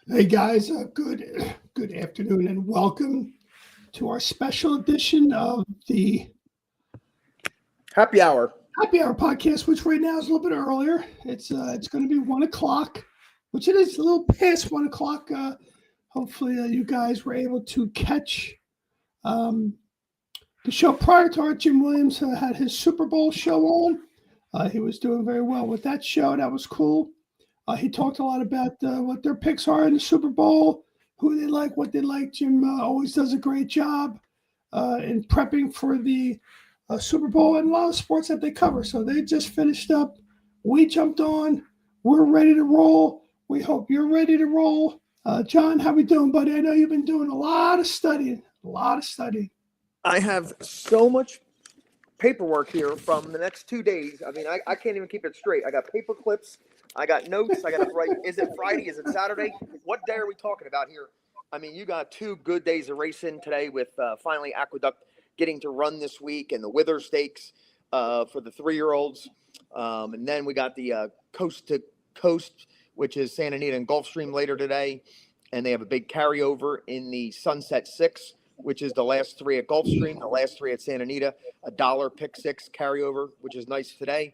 Hey guys, good afternoon and welcome to our special edition of the Happy hour. Happy Hour podcast, which right now is a little bit earlier. It's going to be 1 o'clock, which it is a little past 1 o'clock. Hopefully, you guys were able to catch um, the show prior to our Jim Williams had his Super Bowl show on. He was doing very well with that show. That was cool. He talked a lot about what their picks are in the Super Bowl, who they like, what they like. Jim always does a great job in prepping for the Super Bowl and a lot of sports that they cover. So they just finished up. We jumped on. We're ready to roll. We hope you're ready to roll. John, how we doing, buddy? I know you've been doing a lot of studying. I have so much paperwork here from the next 2 days. I mean, I can't even keep it straight. I got paper clips. I got notes. I got to write. Is it Friday? Is it Saturday? What day are we talking about here? I mean, you got 2 good days of racing today with finally Aqueduct getting to run this week and the Wither Stakes for the 3-year-olds. And then we got the Coast to Coast, which is Santa Anita and Gulfstream later today. And they have a big carryover in the Sunset 6, which is the last 3 at Gulfstream, the last 3 at Santa Anita, $1 pick 6 carryover, which is nice today.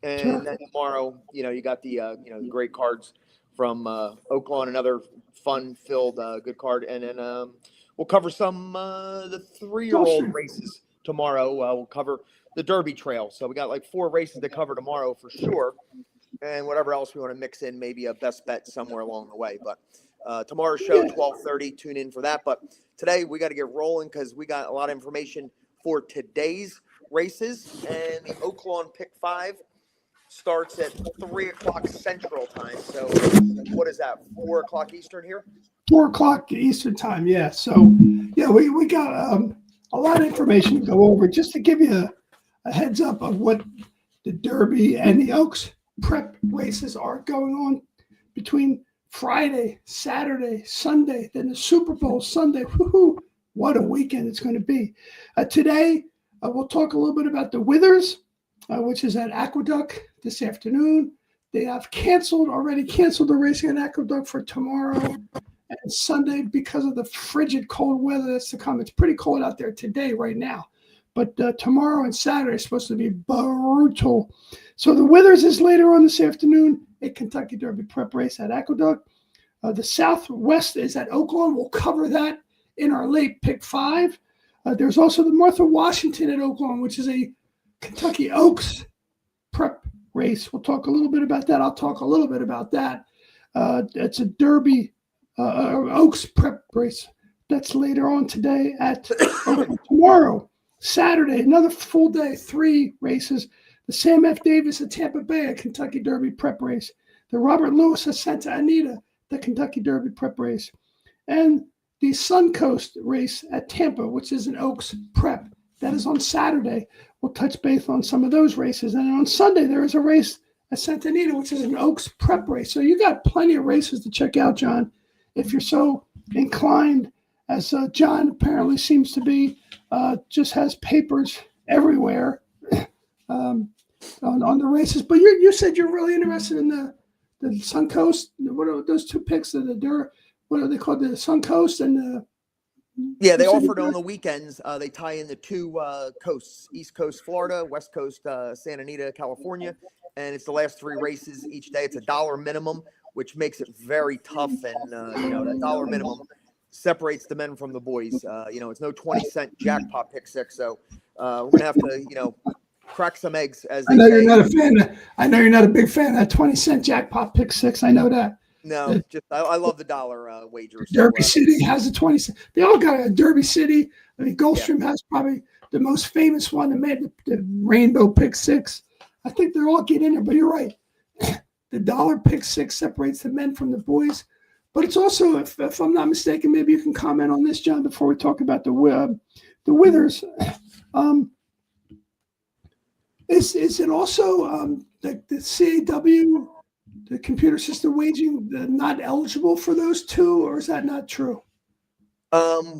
And then tomorrow, you got the great cards from Oaklawn, another fun-filled good card. And then we'll cover some the 3-year-old races tomorrow. We'll cover the Derby Trail. So we got like 4 races to cover tomorrow for sure. And whatever else we want to mix in, maybe a best bet somewhere along the way. But tomorrow's show, 12:30, tune in for that. But today we got to get rolling because we got a lot of information for today's races. And the Oaklawn Pick 5 starts at 3 o'clock Central Time. So what is that, 4 o'clock Eastern here? 4 o'clock Eastern Time, yeah. So, yeah, we got a lot of information to go over. Just to give you a heads up of what the Derby and the Oaks prep races are going on between Friday, Saturday, Sunday, then the Super Bowl Sunday. Woohoo! What a weekend it's going to be. Today, we'll talk a little bit about the Withers, which is at Aqueduct this afternoon. They have already canceled the racing at Aqueduct for tomorrow and Sunday because of the frigid cold weather that's to come. It's pretty cold out there today, right now. But tomorrow and Saturday is supposed to be brutal. So the Withers is later on this afternoon, a Kentucky Derby prep race at Aqueduct. The Southwest is at Oaklawn. We'll cover that in our late pick 5. There's also the Martha Washington at Oaklawn, which is a Kentucky Oaks prep race. We'll talk a little bit about that. I'll talk a little bit about that. It's a Derby Oaks prep race. That's later on today tomorrow. Saturday, another full day, 3 races. The Sam F. Davis at Tampa Bay, a Kentucky Derby prep race. The Robert Lewis at Santa Anita, the Kentucky Derby prep race. And the Suncoast race at Tampa, which is an Oaks prep. That is on Saturday. We'll touch base on some of those races. And on Sunday, there is a race at Santa Anita, which is an Oaks prep race. So you got plenty of races to check out, John, if you're so inclined, as John apparently seems to be, just has papers everywhere on the races. But you said you're really interested in the Suncoast. What are those 2 picks? What are they called? The Suncoast and the... Yeah, they offered on the weekends. They tie in the 2 coasts, East Coast, Florida, West Coast, Santa Anita, California. And it's the last 3 races each day. It's $1 minimum, which makes it very tough. And, that $1 minimum separates the men from the boys. It's no 20-cent jackpot pick 6. So we're going to have to, crack some eggs, as they say. I know you're not a big fan of that 20-cent jackpot pick 6. I know that. No, I love the dollar wager. Derby City has a 20 cent. They all got a Derby City. I mean, Gulfstream has probably the most famous one that made the Rainbow Pick 6. I think they're all getting in there, but you're right. The dollar pick 6 separates the men from the boys. But it's also, if I'm not mistaken, maybe you can comment on this, John, before we talk about the Withers. Is it also like the CAW, the computer system wagering, not eligible for those 2, or is that not true?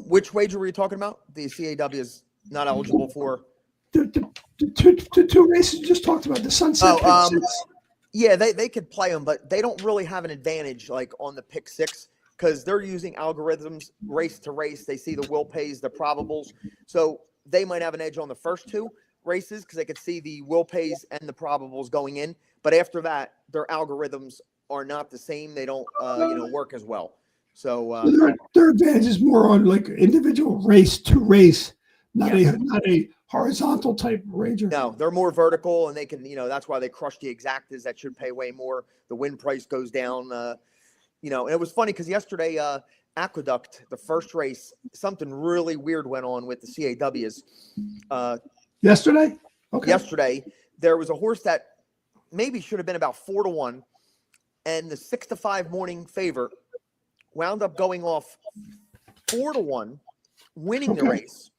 Which wager were you talking about? The CAW is not eligible for the 2 races you just talked about, the Sunset. Yeah, they could play them, but they don't really have an advantage like on the pick 6 because they're using algorithms race to race. They see the will pays, the probables. So they might have an edge on the first two races because they could see the will pays and the probables going in. But after that, their algorithms are not the same. They don't, work as well. So their advantage is more on like individual race to race, not yes. not a horizontal type ranger. No, they're more vertical, and they can, that's why they crush the exactas that should pay way more. The win price goes down. And it was funny because yesterday, Aqueduct, the first race, something really weird went on with the CAWs. Yesterday? Okay. Yesterday, there was a horse that maybe should have been about 4-1, and the 6-5 morning favorite wound up going off 4-1, winning the race.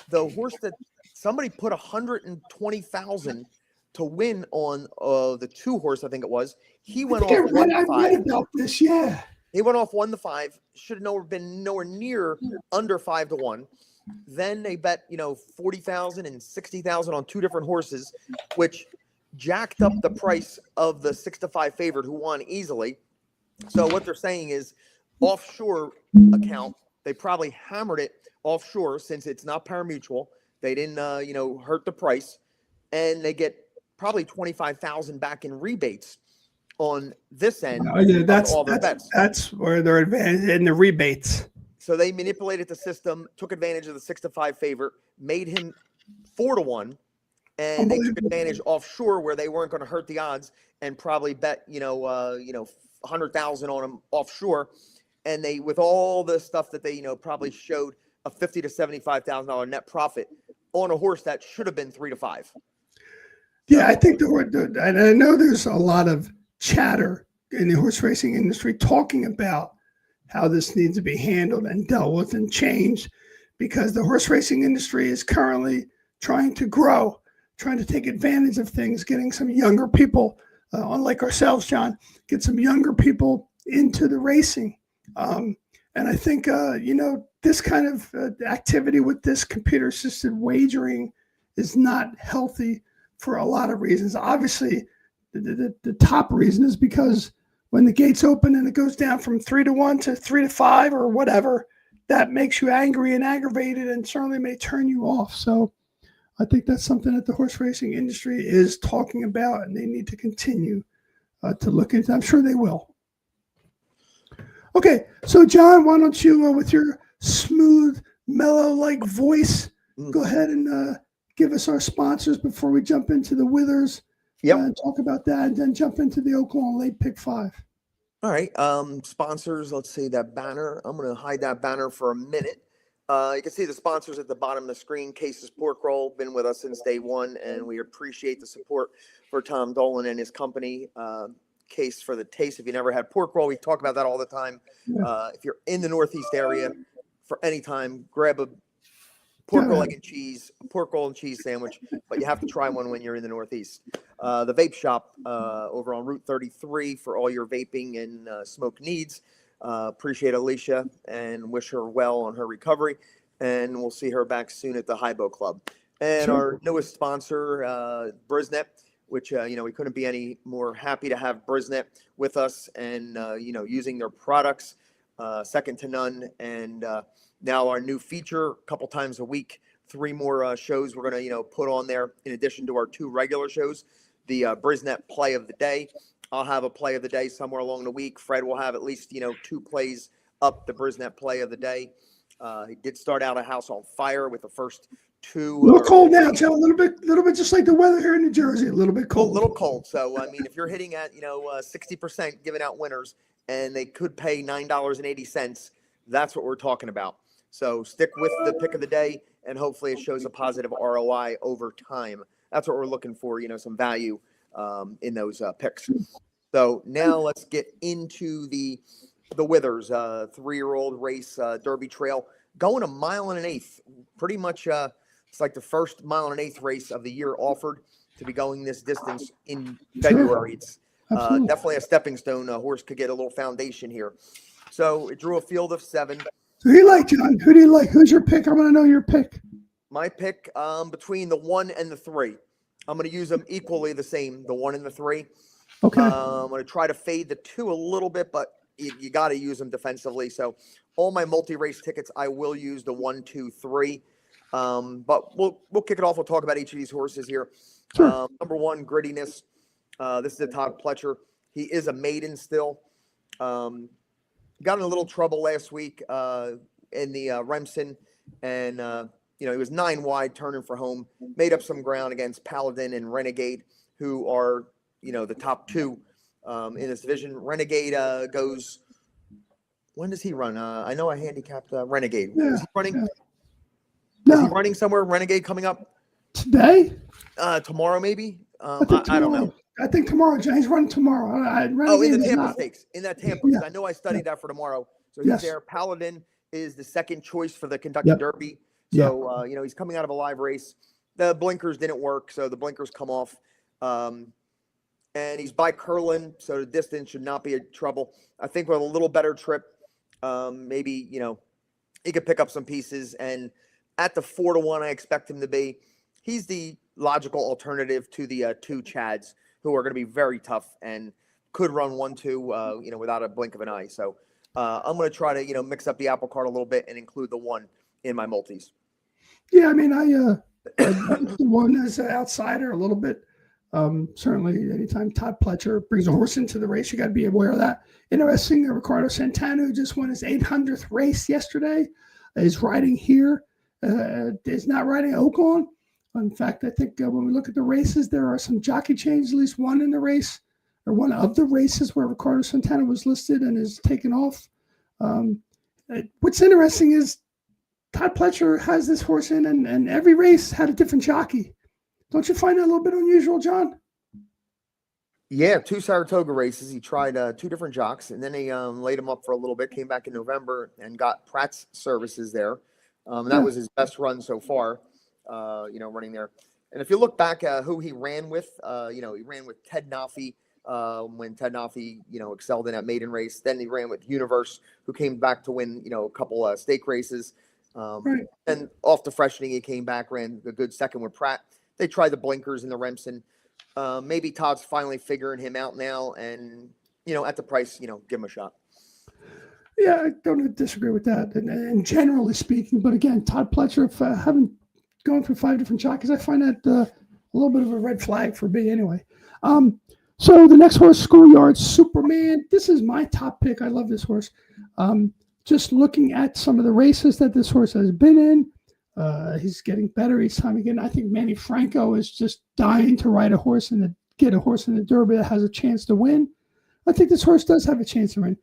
The horse that somebody put 120,000 to win on the 2 horse, I think it was. He went off 1-5. I read about this, yeah. He went off 1-5. Should have been nowhere near under 5-1. Then they bet 40,000 and 60,000 on 2 different horses, which jacked up the price of the 6-5 favorite who won easily. So what they're saying is offshore account, they probably hammered it offshore since it's not parimutuel. They didn't, hurt the price, and they get probably 25,000 back in rebates on this end. Yeah, that's where their advantage in the rebates. So they manipulated the system, took advantage of the 6-5 favorite, made him 4-1, and they took advantage offshore where they weren't going to hurt the odds and probably bet 100,000 on him offshore. And they, with all the stuff that they probably showed a $50,000 to $75,000 net profit on a horse that should have been 3-5. Yeah, I think and I know there's a lot of chatter in the horse racing industry talking about how this needs to be handled and dealt with and changed, because the horse racing industry is currently trying to grow, trying to take advantage of things, getting some younger people, unlike ourselves, John, get some younger people into the racing. And I think, this kind of activity with this computer-assisted wagering is not healthy for a lot of reasons. Obviously, the top reason is because when the gates open and it goes down from 3-1 to 3-5 or whatever, that makes you angry and aggravated and certainly may turn you off. So I think that's something that the horse racing industry is talking about, and they need to continue to look into. I'm sure they will. Okay, so John, why don't you, with your smooth, mellow-like voice, go ahead and give us our sponsors before we jump into the Withers. Yep. Talk about that, and then jump into the Oklahoma Late Pick 5. All right. Sponsors, let's see that banner. I'm going to hide that banner for a minute. You can see the sponsors at the bottom of the screen. Case's Pork Roll, been with us since day one, and we appreciate the support for Tom Dolan and his company. Case for the taste. If you never had pork roll, we talk about that all the time. If you're in the Northeast area for any time, grab a pork roll, egg and cheese, pork roll and cheese sandwich, but you have to try one when you're in the Northeast. The vape shop over on Route 33 for all your vaping and smoke needs. Appreciate Alicia and wish her well on her recovery, and we'll see her back soon at the Highbow Club. And our newest sponsor, BRISnet, which, we couldn't be any more happy to have BRISnet with us and, using their products, second to none. And now our new feature, a couple times a week, 3 more shows we're going to, put on there in addition to our 2 regular shows, the BRISnet Play of the Day. I'll have a Play of the Day somewhere along the week. Fred will have at least, 2 plays up the BRISnet Play of the Day. He did start out a house on fire with the first 2. A little cold now, Joe. A little bit just like the weather here in New Jersey. A little bit cold. A little cold. So, I mean, if you're hitting at, 60% giving out winners and they could pay $9.80, that's what we're talking about. So stick with the pick of the day, and hopefully it shows a positive ROI over time. That's what we're looking for, some value in those picks. So now let's get into the Withers, 3-year-old race, Derby Trail, going 1 1/8 miles. Pretty much it's like the first 1 1/8 miles race of the year offered to be going this distance in February. It's definitely a stepping stone. A horse could get a little foundation here. So it drew a field of 7. Who do you like, John? Who do you like? Who's your pick? I want to know your pick. My pick between the 1 and the 3. I'm going to use them equally the same, the 1 and the 3. Okay. I'm going to try to fade the 2 a little bit, but you got to use them defensively. So all my multi-race tickets, I will use the 1, 2, 3. But we'll kick it off. We'll talk about each of these horses here. Sure. Number 1, Grittiness. This is a Todd Pletcher. He is a maiden still. Got in a little trouble last week in the Remsen, and he was 9 wide turning for home. Made up some ground against Paladin and Renegade, who are the top 2 in this division. Renegade goes. When does he run? I know I handicapped Renegade. Yeah, Is he running? yeah. Is he No, running somewhere? Renegade coming up today? tomorrow, maybe. I think I don't know. tomorrow. I think tomorrow. He's running tomorrow. In Renegade the is Tampa not. Stakes. In that Tampa, because Yeah. I know I studied that for tomorrow. So he's Yes. there. Paladin is the second choice for the Kentucky Yep. Derby. Yep. So he's coming out of a live race. The blinkers didn't work, so the blinkers come off. And he's by Curlin, so the distance should not be a trouble. I think with a little better trip, maybe he could pick up some pieces. And at the 4-1, I expect him to be. He's the logical alternative to the 2 Chads, who are going to be very tough and could run 1-2, without a blink of an eye. So I'm going to try to, mix up the apple cart a little bit and include the 1 in my multis. Yeah, I mean, I the one as an outsider a little bit. Certainly, anytime Todd Pletcher brings a horse into the race, you got to be aware of that. Interesting, Ricardo Santana, who just won his 800th race yesterday, is riding here. Is not riding Oaklawn. In fact, I think when we look at the races, there are some jockey changes, at least one in the race, or one of the races where Ricardo Santana was listed and is taken off. What's interesting is Todd Pletcher has this horse in, and every race had a different jockey. Don't you find that a little bit unusual, John? Yeah, 2 Saratoga races. He tried 2 different jocks, and then he laid him up for a little bit, came back in November, and got Pratt's services there. That was his best run so far, running there. And if you look back at who he ran with, he ran with Ted Naffy when Ted Naffy, excelled in that maiden race. Then he ran with Universe, who came back to win, a couple stake races. Right. And off the freshening, he came back, ran a good second with Pratt. They tried the blinkers in the Remsen. Maybe Todd's finally figuring him out now, and at the price, give him a shot. Yeah, I don't disagree with that, and generally speaking. But again, Todd Pletcher, if having gone through 5 different jockeys, I find that a little bit of a red flag for me anyway. So the next horse, Schoolyard Superman. This is my top pick. I love this horse. Just looking at some of the races that this horse has been in, he's getting better each time again. I think Manny Franco is just dying to ride a horse and get a horse in the Derby that has a chance to win. I think this horse does have a chance to win.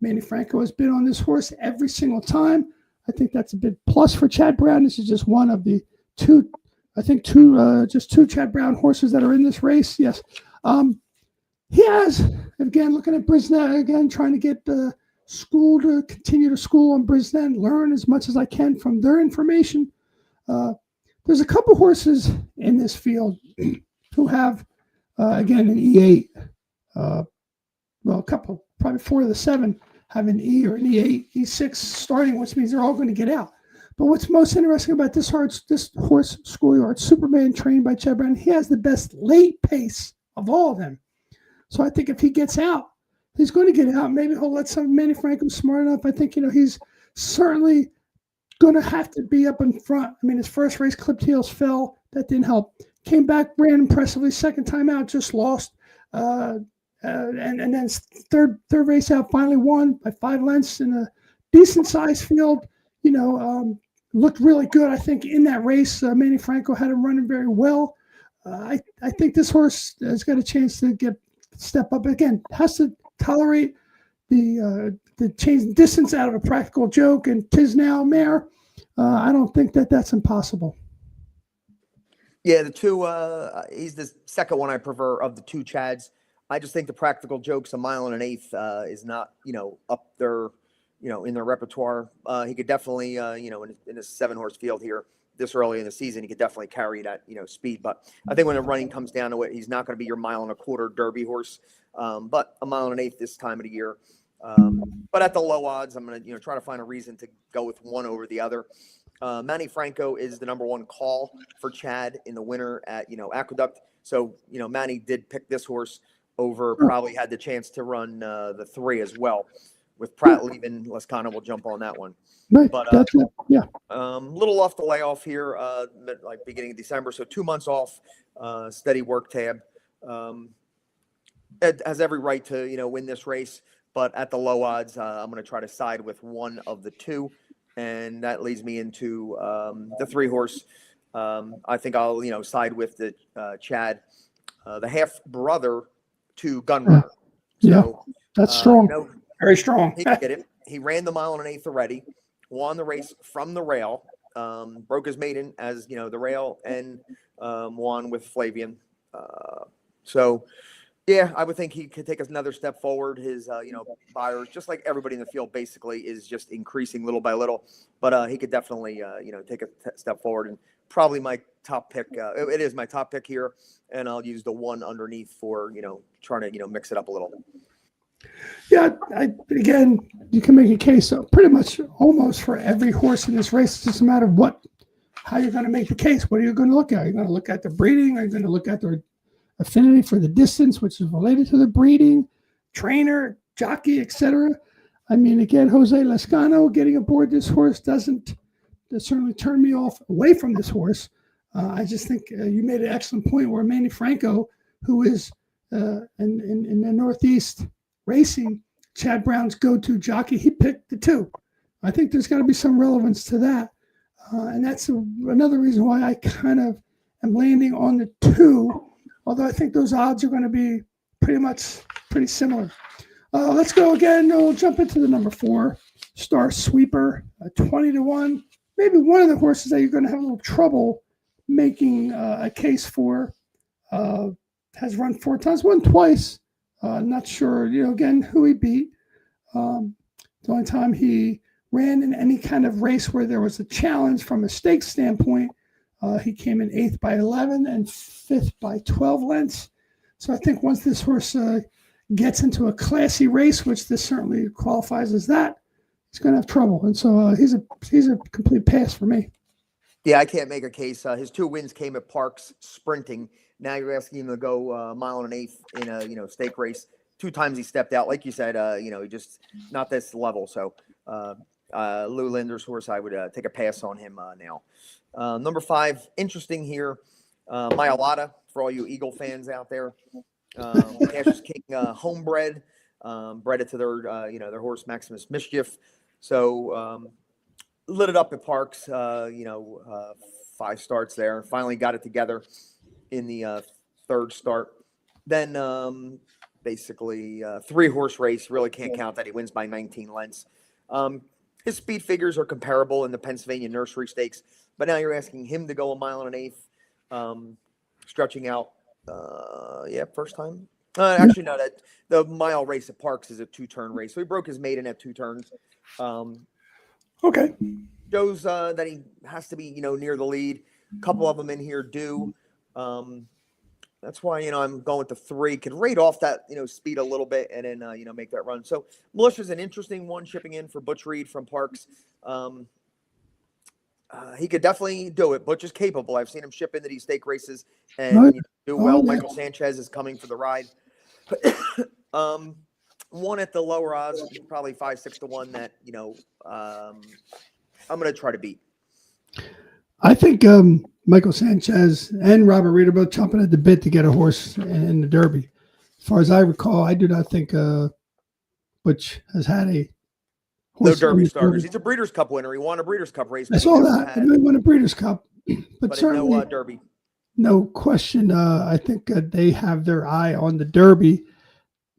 Manny Franco has been on this horse every single time. I think that's a big plus for Chad Brown. This is just one of the 2 Chad Brown horses that are in this race. Yes. He has, again, looking at BRISnet, again, trying to get the school to continue to school on BRISnet and learn as much as I can from their information. There's a couple horses in this field who have, again, an E8. A couple, probably 4 of the 7 have an E or an E8, E6 starting, which means they're all going to get out. But what's most interesting about this horse, Schoolyard Superman, trained by Chad Brown, he has the best late pace of all of them. So I think if he gets out, he's going to get out. Maybe he'll let some Manny Franco smart enough. I think, he's certainly going to have to be up in front. I mean, his first race, clipped heels, fell. That didn't help. Came back, ran impressively. Second time out, just lost. And then third race out, finally won by 5 lengths in a decent sized field. Looked really good. I think in that race, Manny Franco had him running very well. I think this horse has got a chance to step up again. Has to tolerate the change distance out of a Practical Joke and Tisnow mare. I don't think that's impossible. Yeah, the 2. He's the second one I prefer of the 2 Chads. I just think the Practical Joke's a 1.125 is not, up there, in their repertoire. He could definitely, in a 7-horse field here this early in the season, he could definitely carry that, speed. But I think when the running comes down to it, he's not going to be your 1.25 Derby horse, but a 1.125 this time of the year. But at the low odds, I'm going to, try to find a reason to go with one over the other. Manny Franco is the number 1 call for Chad in the winter at, Aqueduct. So, Manny did pick this horse over, probably had the chance to run the 3 as well. with Pratt leaving, Lascano will jump on that one. Right. But That's it. Yeah. little off the layoff here, like beginning of December. So 2 months off, steady work tab. Ed has every right to, win this race, but at the low odds, I'm going to try to side with one of the two. And that leads me into the 3-horse. I think I'll, side with the Chad, the half brother to Gunrunner. Yeah. So, That's strong. Very strong. He can get it. He ran the 1 1/8 already, won the race from the rail, broke his maiden as, the rail, and won with Flavian. So, yeah, I would think he could take another step forward. His, buyers, just like everybody in the field, basically is just increasing little by little. But he could definitely, take a step forward. And probably my top pick. It is my top pick here, and I'll use the 1 underneath for, trying to, mix it up a little. Yeah, again, you can make a case pretty much almost for every horse in this race. It's just a matter of how you're going to make the case. What are you going to look at? Are you going to look at the breeding? Are you going to look at their affinity for the distance, which is related to the breeding, trainer, jockey, etc.? I mean, again, Jose Lascano getting aboard this horse doesn't certainly turn me away from this horse. I just think you made an excellent point where Manny Franco, who is in the Northeast racing, Chad Brown's go-to jockey, he picked the 2. I think there's got to be some relevance to that. And that's another reason why I kind of am landing on the 2, although I think those odds are going to be pretty similar. Let's go again. We'll jump into the number 4, Star Sweeper, 20-1. Maybe one of the horses that you're going to have a little trouble making a case for. Has run 4 times, won twice. Not sure, again, who he beat. The only time he ran in any kind of race where there was a challenge from a stakes standpoint, he came in 8th by 11 and 5th by 12 lengths. So I think once this horse gets into a classy race, which this certainly qualifies as that, he's going to have trouble. And so he's a complete pass for me. Yeah, I can't make a case. His 2 wins came at Parks sprinting. Now you're asking him to go 1 1/8 in a stake race. 2 times he stepped out, like you said. He just not this level. So Lou Linder's horse, I would take a pass on him now. Number 5, interesting here. Myalata, for all you Eagle fans out there. Cash's King, homebred, bred it to their horse Maximus Mischief. So lit it up at Parks. 5 starts there. Finally got it together in the 3rd start. Then basically 3-horse race. Really can't count that. He wins by 19 lengths. His speed figures are comparable in the Pennsylvania Nursery Stakes, but now you're asking him to go 1 1/8, stretching out. First time. Actually, no. That the mile race at Parks is a 2-turn race, so he broke his maiden at 2 turns. Okay. Shows that he has to be, near the lead. A couple of them in here do. That's why, I'm going with the 3. Can rate off that, speed a little bit and then, make that run. So Militia's an interesting one, shipping in for Butch Reed from Parks. He could definitely do it. Butch is capable. I've seen him ship into these stake races and do well. Michael Sanchez is coming for the ride. One at the lower odds, probably 5-6-1 that, I'm going to try to beat. I think Michael Sanchez and Robert Reed are both chomping at the bit to get a horse in the Derby. As far as I recall, I do not think Butch has had a horse. No Derby starters. He's a Breeders' Cup winner. He won a Breeders' Cup race. I saw that. He won a Breeders' Cup. But certainly no Derby. No question. I think they have their eye on the Derby.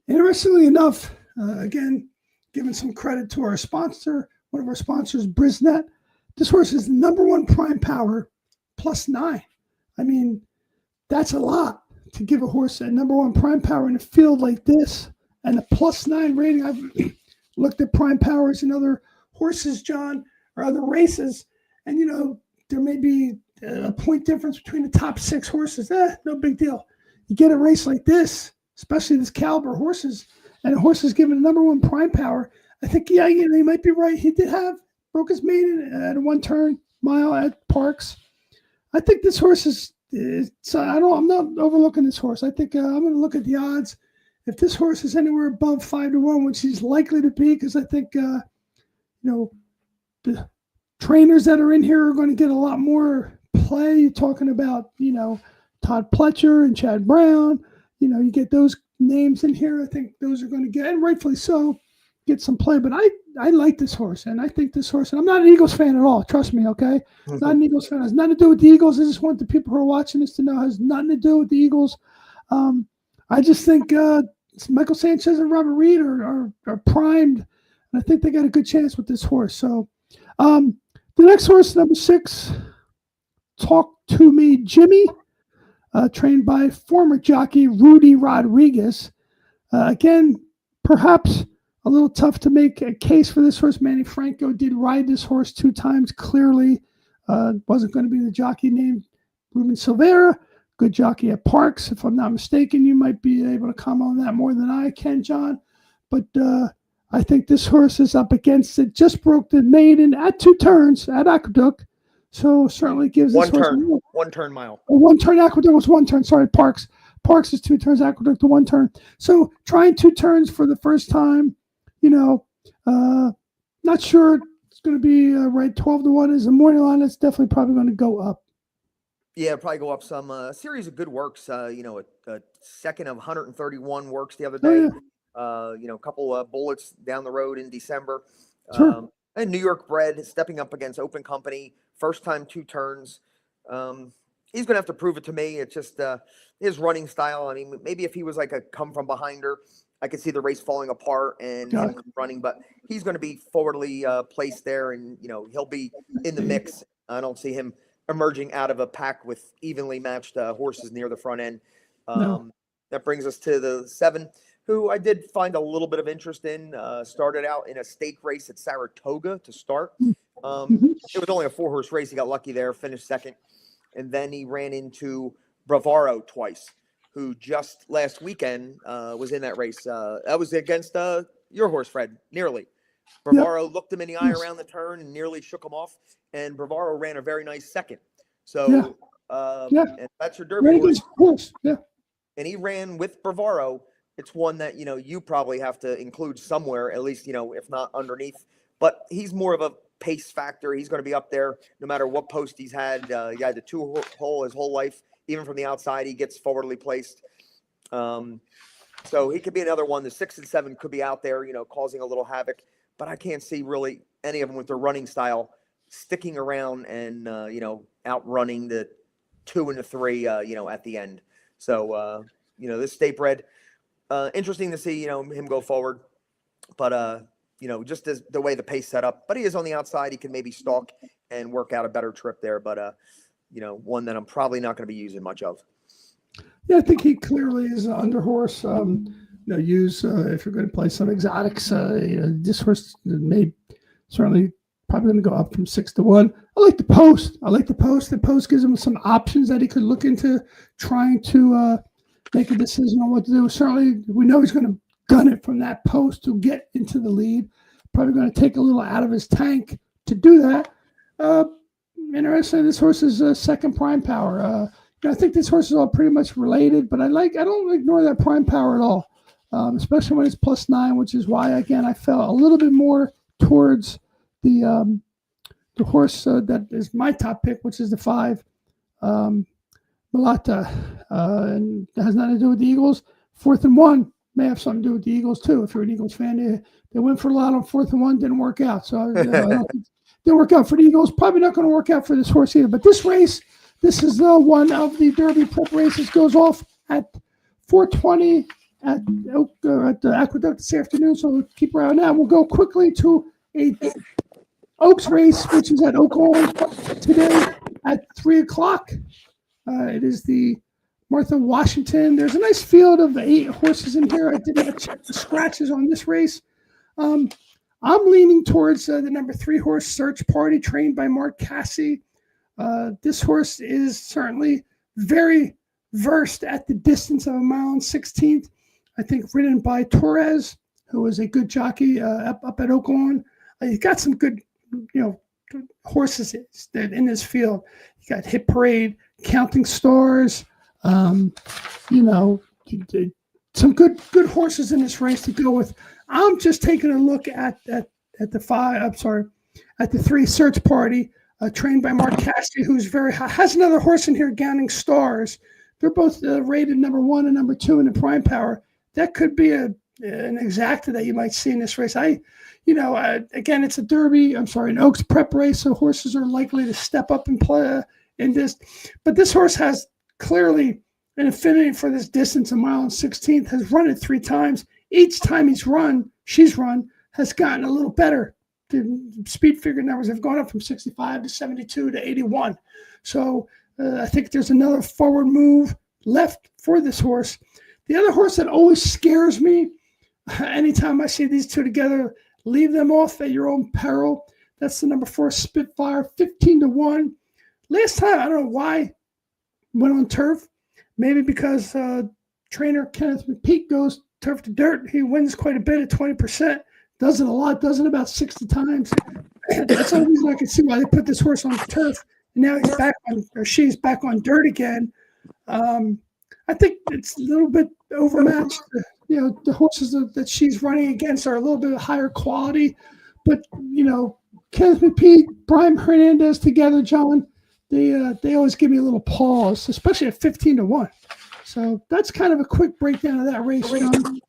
Interestingly enough, again, giving some credit to our sponsor, one of our sponsors, BRISnet. This horse is number 1 prime power +9. I mean, that's a lot to give a horse a number 1 prime power in a field like this and a +9 rating. I've looked at prime powers in other horses, John, or other races, and, there may be a point difference between the top 6 horses. No big deal. You get a race like this, especially this caliber horses, and a horse is given a number 1 prime power. I think, you might be right. He broke his maiden at a 1-turn mile at Parks. I think this horse I'm not overlooking this horse. I think I'm going to look at the odds if this horse is anywhere above 5-1, which he's likely to be, because I think the trainers that are in here are going to get a lot more play. You're talking about Todd Pletcher and Chad Brown. You get those names in here. I think those are going to get, and rightfully so, get some play. But I like this horse, and I think this horse, and I'm not an Eagles fan at all. Trust me, okay? Mm-hmm. Not an Eagles fan. It has nothing to do with the Eagles. I just want the people who are watching this to know it has nothing to do with the Eagles. I just think Michael Sanchez and Robert Reed are primed, and I think they got a good chance with this horse. So the next horse, number 6, Talk to Me Jimmy, trained by former jockey Rudy Rodriguez. Again, perhaps a little tough to make a case for this horse. Manny Franco did ride this horse 2 times. Clearly, wasn't going to be the jockey named Ruben Silvera. Good jockey at Parks, if I'm not mistaken. You might be able to comment on that more than I can, John. But I think this horse is up against it. Just broke the maiden at 2 turns at Aqueduct. So certainly gives this horse one turn mile. One turn. Aqueduct was 1 turn. Sorry, Parks. Parks is 2 turns. Aqueduct to 1 turn. So trying 2 turns for the first time. Not sure it's going to be right. 12-1 is the morning line. It's definitely probably going to go up. Yeah, probably go up some. Series of good works. A second of 131 works the other day. Oh, yeah. A couple of bullets down the road in December. Sure. And New York bred, stepping up against Open Company, first time 2 turns. He's going to have to prove it to me. It's just his running style. I mean, maybe if he was like a come from behinder, I could see the race falling apart and him running, but he's going to be forwardly placed there, and he'll be in the mix. I don't see him emerging out of a pack with evenly matched horses near the front end. No. That brings us to the 7, who I did find a little bit of interest in. Started out in a stake race at Saratoga to start. It was only a 4-horse race. He got lucky there, finished second. And then he ran into Bravaro twice, who just last weekend was in that race. That was against your horse, Fred, nearly. Bravaro looked him in the eye around the turn and nearly shook him off. And Bravaro ran a very nice second. So, and that's your Derby horse. Yeah. And he ran with Bravaro. It's one that, you probably have to include somewhere, at least, if not underneath. But he's more of a pace factor. He's going to be up there no matter what post he's had. He had the 2-hole his whole life. Even from the outside, he gets forwardly placed. So he could be another one. The 6 and 7 could be out there, causing a little havoc. But I can't see really any of them with their running style sticking around and, outrunning the 2 and the 3, at the end. So, this state bred, interesting to see, him go forward. But, just as the way the pace set up. But he is on the outside. He can maybe stalk and work out a better trip there. But, one that I'm probably not going to be using much of. Yeah, I think he clearly is an under horse. Use if you're going to play some exotics. This horse may certainly probably going to go up from 6-1. I like the post. The post gives him some options that he could look into trying to make a decision on what to do. Certainly, we know he's going to gun it from that post to get into the lead. Probably going to take a little out of his tank to do that. Interesting. This horse is second prime power. I think this horse is all pretty much related, but I don't ignore that prime power at all, especially when it's +9, which is why, again, I felt a little bit more towards the horse that is my top pick, which is the 5, Malata, and it has nothing to do with the Eagles. 4th and 1 may have something to do with the Eagles too. If you're an Eagles fan, they went for a lot on 4th and 1, didn't work out. So I don't think didn't work out for the Eagles. Probably not going to work out for this horse either. But this race, this is one of the Derby prep races. Goes off at 4:20 at the Aqueduct this afternoon. So we'll keep around now. We'll go quickly to a Oaks race, which is at Oakland today at 3:00. It is the Martha Washington. There's a nice field of 8 horses in here. I didn't check the scratches on this race. I'm leaning towards the number 3 horse, Search Party, trained by Mark Cassie. This horse is certainly very versed at the distance of 1.16 miles. I think ridden by Torres, who is a good jockey up at Oakland. He's got some good, horses that in this field. You got Hit Parade, Counting Stars, some good horses in this race to go with. I'm just taking a look at the five. I'm sorry, at the 3 Search Party, trained by Mark Cassidy, who's very high. Has another horse in here, Gowning Stars. They're both rated number 1 and number 2 in the prime power. That could be an exacta that you might see in this race. Again, it's a Derby. I'm sorry, an Oaks prep race, so horses are likely to step up and play in this. But this horse has clearly an affinity for this distance, a mile and 16th, has run it 3 times. Each time she's run, has gotten a little better. The speed figure numbers have gone up from 65 to 72 to 81. So I think there's another forward move left for this horse. The other horse that always scares me, anytime I see these two together, leave them off at your own peril. That's the number 4 Spitfire, 15-1. Last time, I don't know why, went on turf. Maybe because trainer Kenneth McPeak goes turf to dirt. He wins quite a bit at 20%. Does it a lot, does it about 60 times. That's the only reason I can see why they put this horse on turf. And now he's back on, or she's back on dirt again. I think it's a little bit overmatched. The horses that she's running against are a little bit higher quality. But, Kenneth McPeak, Brian Hernandez together, John, they always give me a little pause, especially at 15-1. So that's kind of a quick breakdown of that race, John.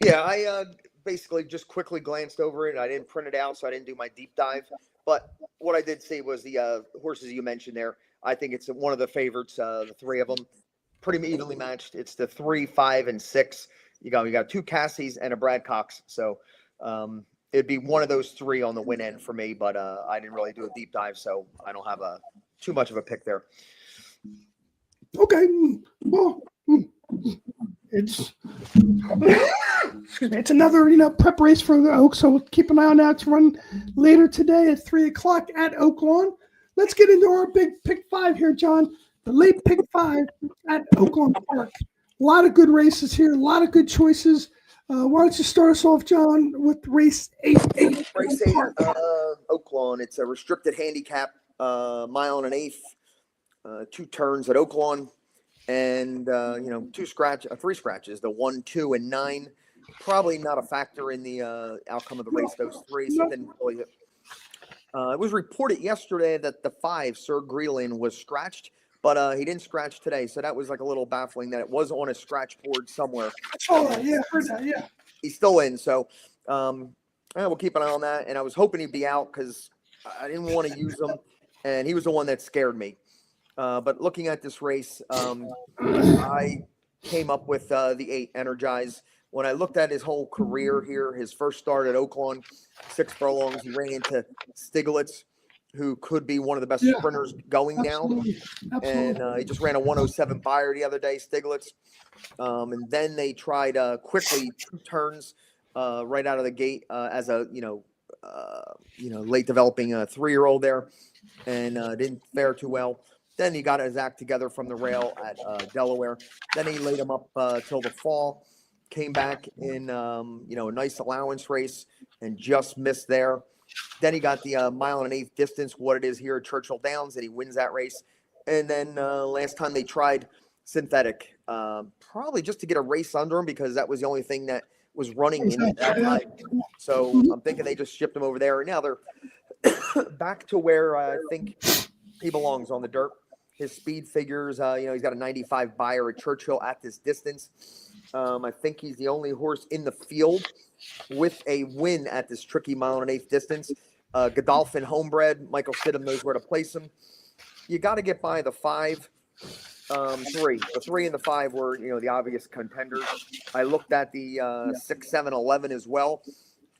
Yeah, I basically just quickly glanced over it. I didn't print it out, so I didn't do my deep dive. But what I did see was the horses you mentioned there. I think it's one of the favorites, the 3 of them, pretty evenly matched. It's the 3, 5, and 6. You got 2 Cassies and a Brad Cox. So it'd be one of those 3 on the win end for me, but I didn't really do a deep dive, so I don't have too much of a pick there. Okay. Well, it's another prep race for the Oaks, so we'll keep an eye on that to run later today at 3:00 at Oaklawn. Let's get into our big pick 5 here, John. The late pick 5 at Oaklawn Park. A lot of good races here, a lot of good choices. Why don't you start us off, John, with race 8? Race 8, Oaklawn. It's a restricted handicap, mile and an eighth, 2 turns at Oaklawn, and 3 scratches. The 1, 2, and 9. Probably not a factor in the outcome of the race. Those 3. So didn't really. It was reported yesterday that the 5, Sir Greelin, was scratched, but he didn't scratch today. So that was like a little baffling that it was on a scratch board somewhere. Oh, yeah, heard that, yeah. He's still in, so we'll keep an eye on that. And I was hoping he'd be out because I didn't want to use him, and he was the one that scared me. But looking at this race, I came up with the 8, Energize. When I looked at his whole career here, his first start at Oaklawn, 6 furlongs, he ran into Stiglitz, who could be one of the best sprinters going now. And he just ran a 107 Beyer the other day, Stiglitz. And then they tried quickly 2 turns right out of the gate as a late developing 3-year-old there, and didn't fare too well. Then he got his act together from the rail at Delaware. Then he laid him up till the fall. Came back in a nice allowance race and just missed there. Then he got the mile and an eighth distance, what it is here at Churchill Downs, and he wins that race. And then last time they tried synthetic, probably just to get a race under him because that was the only thing that was running in at that time. So I'm thinking they just shipped him over there. And now they're back to where I think he belongs on the dirt. His speed figures, he's got a 95 Beyer at Churchill at this distance. I think he's the only horse in the field with a win at this tricky mile and an eighth distance. Godolphin homebred. Michael Stidham knows where to place him. You got to get by the 5, 3. The 3 and the 5 were, the obvious contenders. I looked at the 6, 7, 11 as well.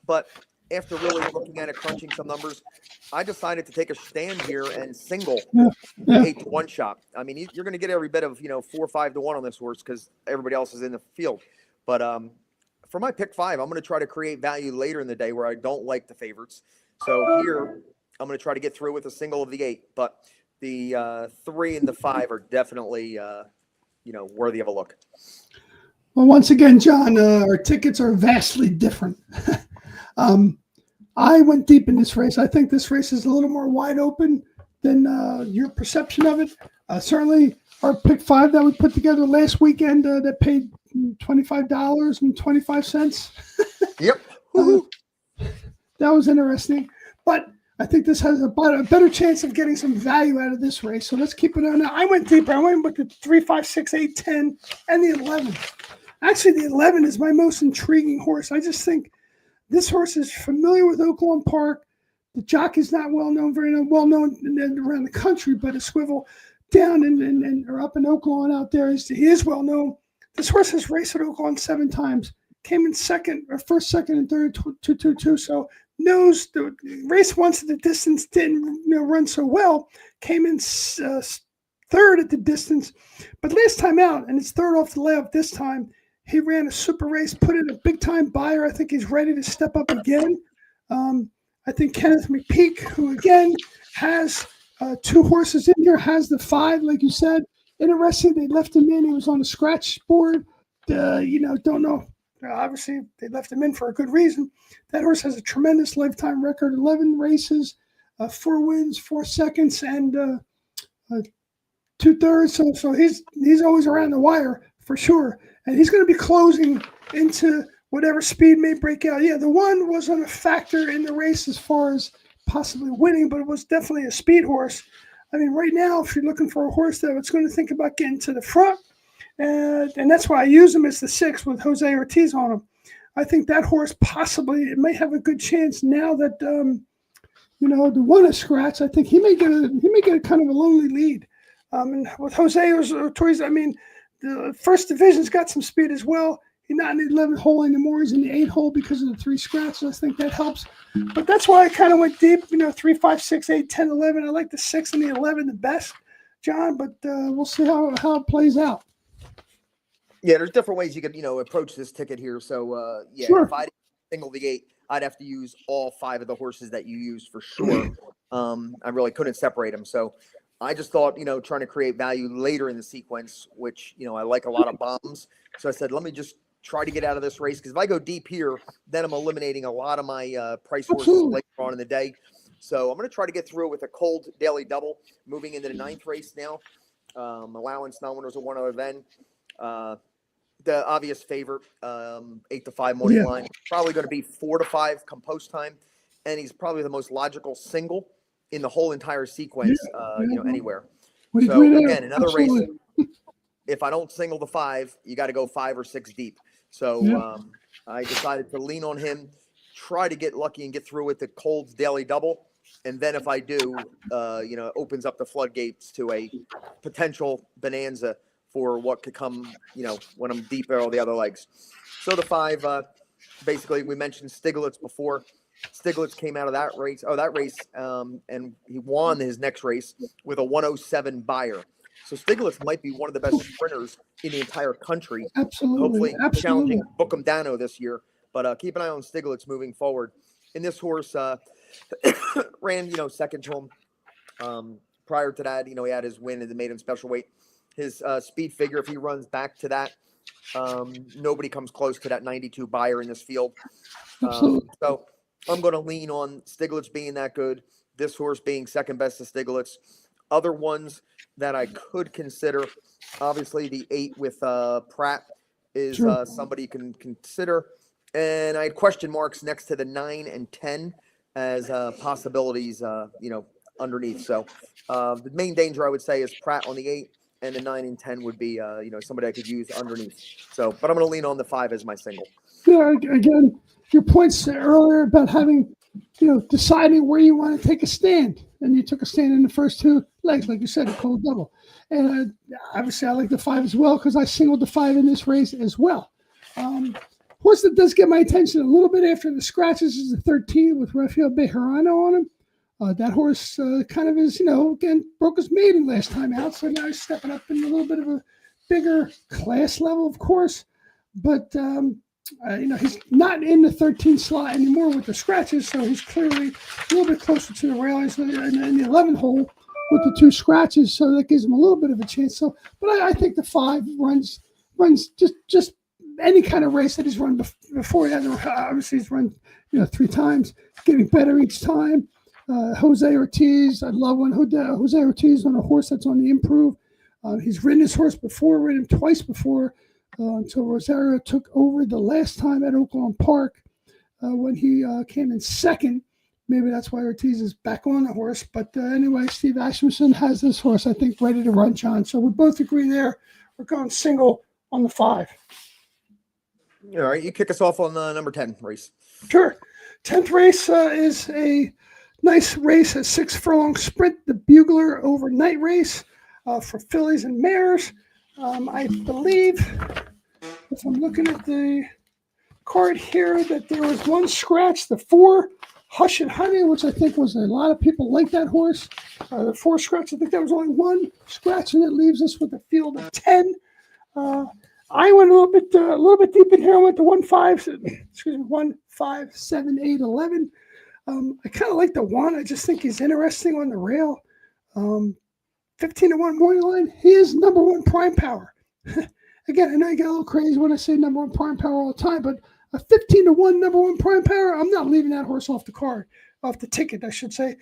But after really looking at it, crunching some numbers, I decided to take a stand here and single 8-1 shot. I mean, you're going to get every bit of 4, 5-1 on this horse because everybody else is in the field. But for my pick 5, I'm going to try to create value later in the day where I don't like the favorites. So here, I'm going to try to get through with a single of the 8. But the 3 and the 5 are definitely, worthy of a look. Well, once again, John, our tickets are vastly different. I went deep in this race. I think this race is a little more wide open than your perception of it. Certainly, our pick 5 that we put together last weekend that paid $25.25. Yep. That was interesting. But I think this has a better chance of getting some value out of this race. So let's keep it on. Now, I went deeper. I went with the 3, 5, 6, 8, 10, and the 11. Actually, the 11 is my most intriguing horse. I just think this horse is familiar with Oaklawn Park. The jockey's not very well known around the country, but a Swivel down or up in Oaklawn out there, he is well known. This horse has raced at Oaklawn 7 times. Came in first, second, and third, 2. So knows the race once at the distance didn't run so well. Came in third at the distance, but last time out, and it's third off the layoff this time. He ran a super race, put in a big time buyer. I think he's ready to step up again. I think Kenneth McPeak, who again has 2 horses in here, has the 5, like you said. Interesting, they left him in. He was on the scratch board. Don't know. Obviously, they left him in for a good reason. That horse has a tremendous lifetime record: 11 races, 4 wins, 4 seconds, and 2/3. So he's always around the wire for sure. And he's going to be closing into whatever speed may break out. Yeah, the 1 wasn't a factor in the race as far as possibly winning, but it was definitely a speed horse. I mean, right now, if you're looking for a horse that's going to think about getting to the front, and that's why I use him as the 6 with Jose Ortiz on him. I think that horse it may have a good chance now that the 1 is scratched. I think he may get a kind of a lonely lead. And with Jose Ortiz, I mean, the first division's got some speed as well. He's not in the 11th hole anymore. He's in the 8th hole because of the 3 scratches. I think that helps. But that's why I kind of went deep, 3, 5, 6, 8, 10, 11. I like the 6 and the 11 the best, John, but we'll see how it plays out. Yeah, there's different ways you can, approach this ticket here. So, Sure. If I didn't single the 8, I'd have to use all 5 of the horses that you used for sure. I really couldn't separate them. So I just thought, trying to create value later in the sequence, which, I like a lot of bombs. So I said, let me just try to get out of this race, because if I go deep here, then I'm eliminating a lot of my price horses later on in the day. So I'm going to try to get through with a cold daily double, moving into the 9th race now. Allowance non-winners of 1 other than. The obvious favorite, 8-5 morning line, probably going to be 4-5 come post time, and he's probably the most logical single in the whole entire sequence, anywhere. So again, another race. If I don't single the 5, you got to go 5 or 6 deep. So I decided to lean on him, try to get lucky and get through with the Cold's daily double. And then if I do, it opens up the floodgates to a potential bonanza for what could come, when I'm deep at all the other legs. So the 5, basically, we mentioned Stiglitz before. Stiglitz came out of that race, and he won his next race with a 107 buyer. So Stiglitz might be one of the best sprinters in the entire country. Absolutely. Hopefully challenging Bookham Dano this year. But keep an eye on Stiglitz moving forward. And this horse ran, second to him. Prior to that, he had his win and made him special weight. His speed figure, if he runs back to that, nobody comes close to that 92 buyer in this field. So I'm going to lean on Stiglitz being that good, this horse being second best to Stiglitz. Other ones that I could consider, obviously the 8 with Pratt is somebody you can consider. And I had question marks next to the 9 and 10 as possibilities, underneath. So the main danger, I would say, is Pratt on the 8, and the 9 and 10 would be, somebody I could use underneath. So, but I'm going to lean on the 5 as my single. Yeah, again, your points earlier about having, deciding where you want to take a stand. And you took a stand in the first 2 legs, like you said, a cold double. And obviously I like the 5 as well, because I singled the 5 in this race as well. Horse that does get my attention a little bit after the scratches is the 13 with Rafael Bejarano on him. That horse kind of is, again, broke his maiden last time out. So now he's stepping up in a little bit of a bigger class level, of course. But, he's not in the 13 slot anymore with the scratches. So he's clearly a little bit closer to the railings in the 11th hole with the 2 scratches. So that gives him a little bit of a chance. So, but I think the 5 runs just any kind of race that he's run before. Obviously he's run, 3 times, getting better each time. Jose Ortiz, I love when Jose Ortiz on a horse that's on the improve. He's ridden his horse before, ridden him twice before. until Rosario took over the last time at Oaklawn Park when he came in second. Maybe that's why Ortiz is back on the horse. But anyway, Steve Asmussen has this horse, I think, ready to run, John. So we both agree there. We're going single on the 5. All right, you kick us off on the number 10 race. Sure. 10th race is a nice race, a 6 furlong sprint, the Bugler overnight race for fillies and mares. I believe, if I'm looking at the card here, that there was one scratch, the 4 Hush and Honey, which I think was a lot of people like that horse. The 4 scratch, I think there was only one scratch, and it leaves us with a field of 10. I went a little bit deep in here. I went to 1, 5, 7, 8, 11. I kind of like the 1. I just think he's interesting on the rail. 15-1 morning line. He is number 1 prime power. Again, I know you get a little crazy when I say number 1 prime power all the time, but a 15-1 number 1 prime power, I'm not leaving that horse off the card, off the ticket, I should say.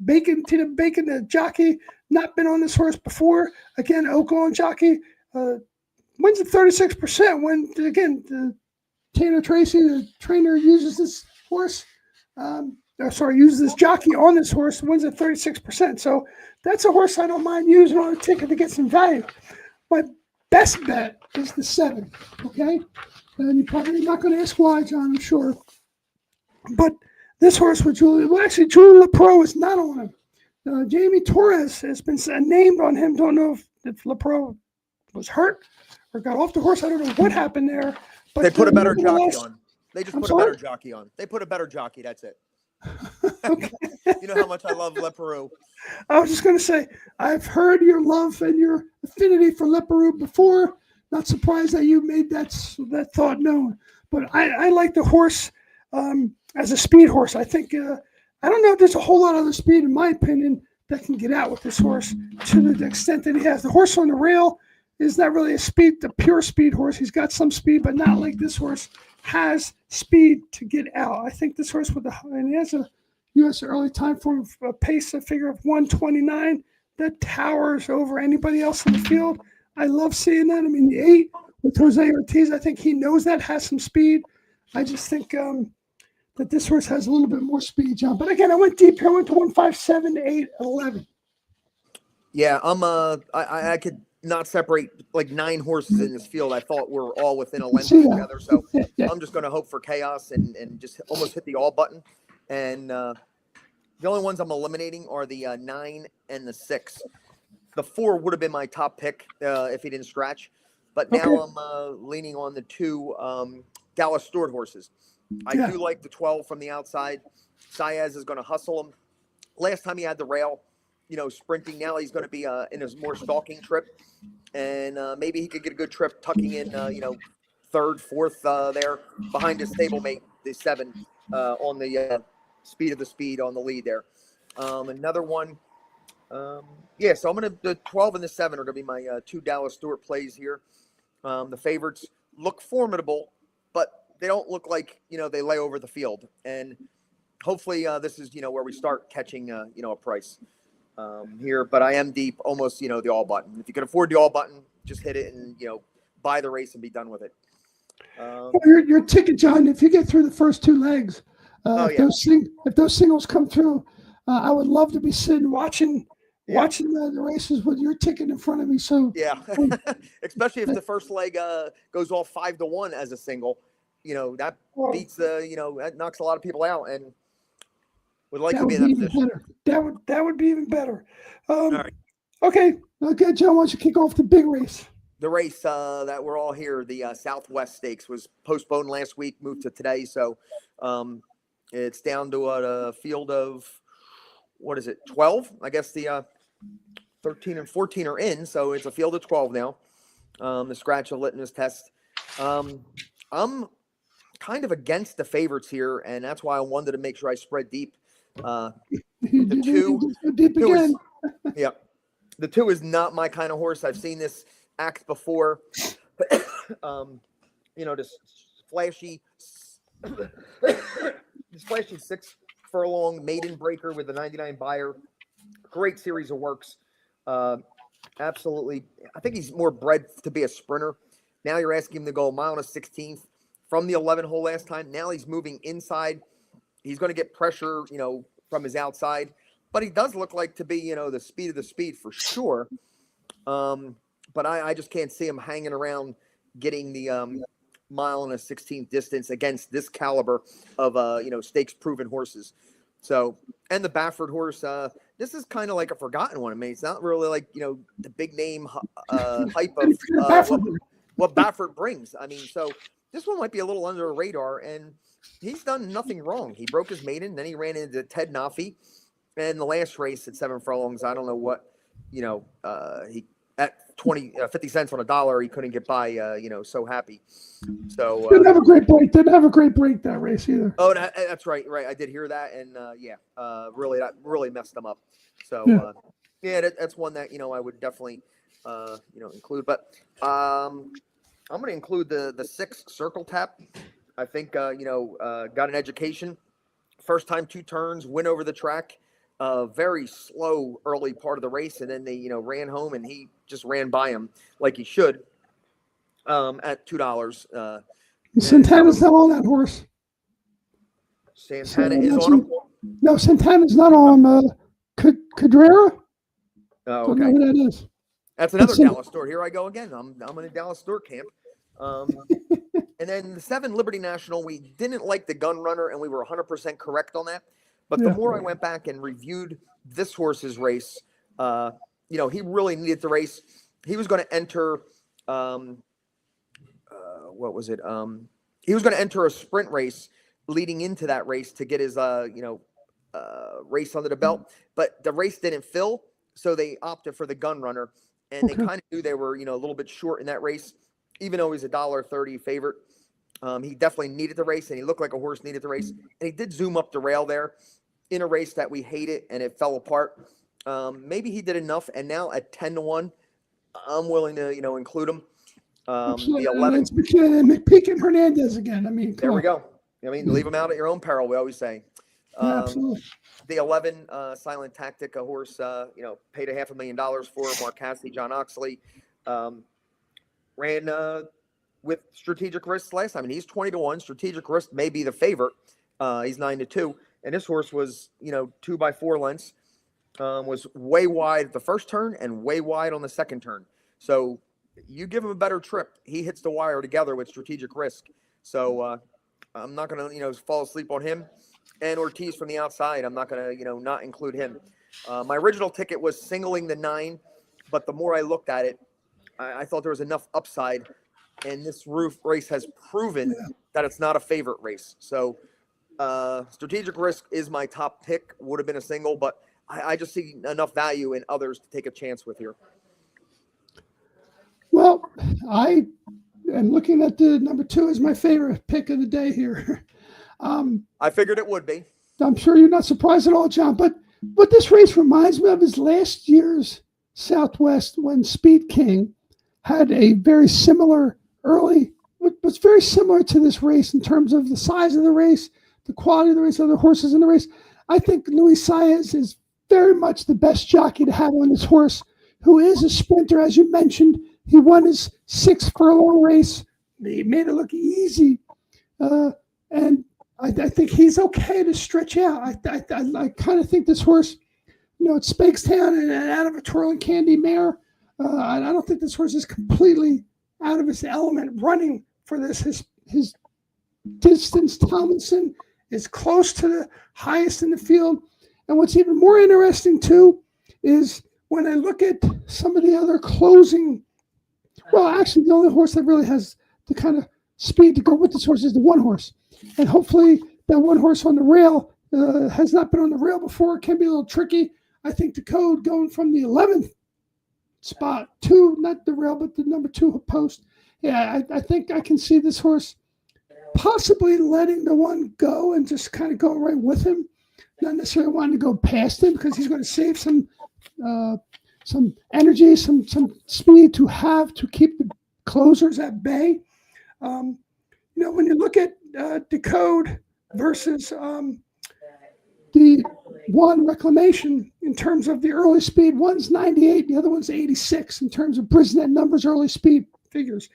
Bacon, Tina Bacon, the jockey, not been on this horse before. Again, Oaklawn jockey, wins at 36%. When, again, Tanner Tracy, the trainer, uses this horse, uses this jockey on this horse, wins at 36%. So that's a horse I don't mind using on a ticket to get some value. My best bet is the 7, okay? And you're probably not going to ask why, John, I'm sure. But this horse with Julie LaPro is not on him. Jamie Torres has been named on him. Don't know if LaPro was hurt or got off the horse. I don't know what happened there. But they put a better jockey on. They just put a better jockey on. They put a better jockey. That's it. Okay. You know how much I love Leperoux. I was just going to say, I've heard your love and your affinity for Leperoux before. Not surprised that you made that thought known. But I like the horse as a speed horse. I think, I don't know if there's a whole lot of other speed, in my opinion, that can get out with this horse to the extent that he has. The horse on the rail is not really a pure speed horse. He's got some speed, but not like this horse has speed to get out. I think this horse and he has a U.S. early time form pace, a figure of 129 that towers over anybody else in the field. I love seeing that. I mean, the 8 with Jose Ortiz, I think he knows that, has some speed. I just think that this horse has a little bit more speed, John. But again, I went deep here. I went to 1, 5, 7, 8, 11. Yeah, I could not separate like 9 horses in this field. I thought we're all within a length of each other. So yeah. I'm just going to hope for chaos and just almost hit the all button. And the only ones I'm eliminating are the 9 and the 6. The 4 would have been my top pick if he didn't scratch. But now I'm leaning on the 2 Dallas Stewart horses. I do like the 12 from the outside. Saez is going to hustle him. Last time he had the rail, sprinting. Now he's going to be in his more stalking trip. And maybe he could get a good trip tucking in, 3rd, 4th there behind his stablemate, the 7, on the speed of the speed on the lead there. Another one. So I'm going to, the 12 and the 7 are going to be my 2 Dallas Stewart plays here. The favorites look formidable, but they don't look like, they lay over the field. And hopefully this is, where we start catching, a price here. But I am deep, almost, the all button. If you can afford the all button, just hit it and, buy the race and be done with it. Your ticket, John, if you get through the first 2 legs, if those singles come through, I would love to be sitting watching the races with your ticket in front of me. So especially if the first leg goes off 5-1 as a single, that beats that knocks a lot of people out, and would like to be in that position. Better. That would be even better. All right. Okay, John, why don't you kick off the big race? The race that we're all here, the Southwest Stakes, was postponed last week, moved to today. So it's down to a field of, 12? I guess the 13 and 14 are in, so it's a field of 12 now. The scratch of litmus test. I'm kind of against the favorites here, and that's why I wanted to make sure I spread deep. The 2 is not my kind of horse. I've seen this act before. This flashy 6 furlong maiden breaker with a 99 buyer. Great series of works. Absolutely. I think he's more bred to be a sprinter. Now you're asking him to go a mile and a 16th from the 11 hole last time. Now he's moving inside. He's going to get pressure, from his outside. But he does look like to be, the speed of the speed for sure. But I just can't see him hanging around getting the mile and a 16th distance against this caliber of, stakes proven horses. So, and the Baffert horse, this is kind of like a forgotten one. I mean, it's not really like, the big name hype of what Baffert brings. I mean, so this one might be a little under the radar, and he's done nothing wrong. He broke his maiden, then he ran into Ted Nafi, and the last race at 7 furlongs, I don't know what, he at 50 cents on a dollar, he couldn't get by, so happy. So didn't have a great break. Didn't have a great break that race either. Oh, that's right. I did hear that, and really, that really messed them up. So that's one that I would definitely include. But I'm going to include the 6 Circle Tap. I think got an education, first time 2 turns, win over the track. Very slow early part of the race, and then they ran home, and he just ran by him like he should. At $2. Santana's not on that horse. Santana is on him? No, Santana's not on Cadrera. Oh, okay. Don't know who that is. That's another Dallas Stewart. Here I go again. I'm in a Dallas Stewart camp. And then the 7 Liberty National, we didn't like the gun runner, and we were 100% correct on that. But the more I went back and reviewed this horse's race, he really needed the race. He was going to enter, what was it? He was going to enter a sprint race leading into that race to get his, race under the belt. But the race didn't fill, so they opted for the gun runner. And they kind of knew they were, a little bit short in that race, even though he's $1.30 favorite. He definitely needed the race, and he looked like a horse needed the race. And he did zoom up the rail there in a race that we hated, and it fell apart. Maybe he did enough, and now at 10-1, I'm willing to, include him. The 11. It's McPeak and Hernandez again. I mean, there we go. I mean, leave them out at your own peril, we always say. Absolutely. The 11 Silent Tactic, a horse, paid $500,000 for Mark Cassidy, John Oxley, ran with Strategic Risk last time. And he's 20-1. Strategic Risk may be the favorite. He's 9-2. And this horse was, 2 by 4 lengths, was way wide at the first turn and way wide on the second turn. So you give him a better trip, he hits the wire together with Strategic Risk. So I'm not going to, fall asleep on him. And Ortiz from the outside, I'm not going to, not include him. My original ticket was singling the 9, but the more I looked at it, I thought there was enough upside. And this race has proven that it's not a favorite race. So Strategic Risk is my top pick. Would have been a single, but I just see enough value in others to take a chance with here. Well, I am looking at the number 2 as my favorite pick of the day here. I figured it would be. I'm sure you're not surprised at all, John. But what this race reminds me of is last year's Southwest, when Speed King had a very similar was very similar to this race in terms of the size of the race, the quality of the race, other horses in the race. I think Luis Saez is very much the best jockey to have on this horse, who is a sprinter, as you mentioned. He won his 6 furlong race. He made it look easy. And I think he's okay to stretch out. I kind of think this horse, it's Spakestown and out of a twirling candy mare. I don't think this horse is completely out of his element running for this. His distance, Tomlinson, is close to the highest in the field. And what's even more interesting, too, is when I look at some of the other closing, well, actually, the only horse that really has the kind of speed to go with this horse is the one horse. And hopefully that one horse on the rail has not been on the rail before. It can be a little tricky. I think the code going from the 11th spot to, not the rail, but the number 2 post. Yeah, I think I can see this horse possibly letting the one go and just kind of go right with him. Not necessarily wanting to go past him, because he's going to save some energy, some speed to keep the closers at bay. When you look at Decode versus the one Reclamation in terms of the early speed, one's 98, the other one's 86 in terms of BRISnet numbers, early speed figures.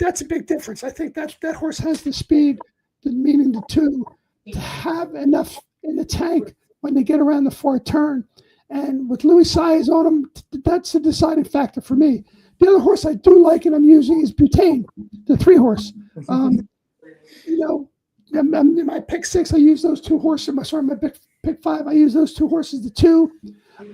that's a big difference. I think that horse has the speed, meaning the 2, to have enough in the tank when they get around the 4th turn. And with Louis Saez on him, that's a deciding factor for me. The other horse I do like and I'm using is Butane, the 3 horse. In my pick 6, I use those 2 horses. My pick 5, I use those 2 horses. The 2,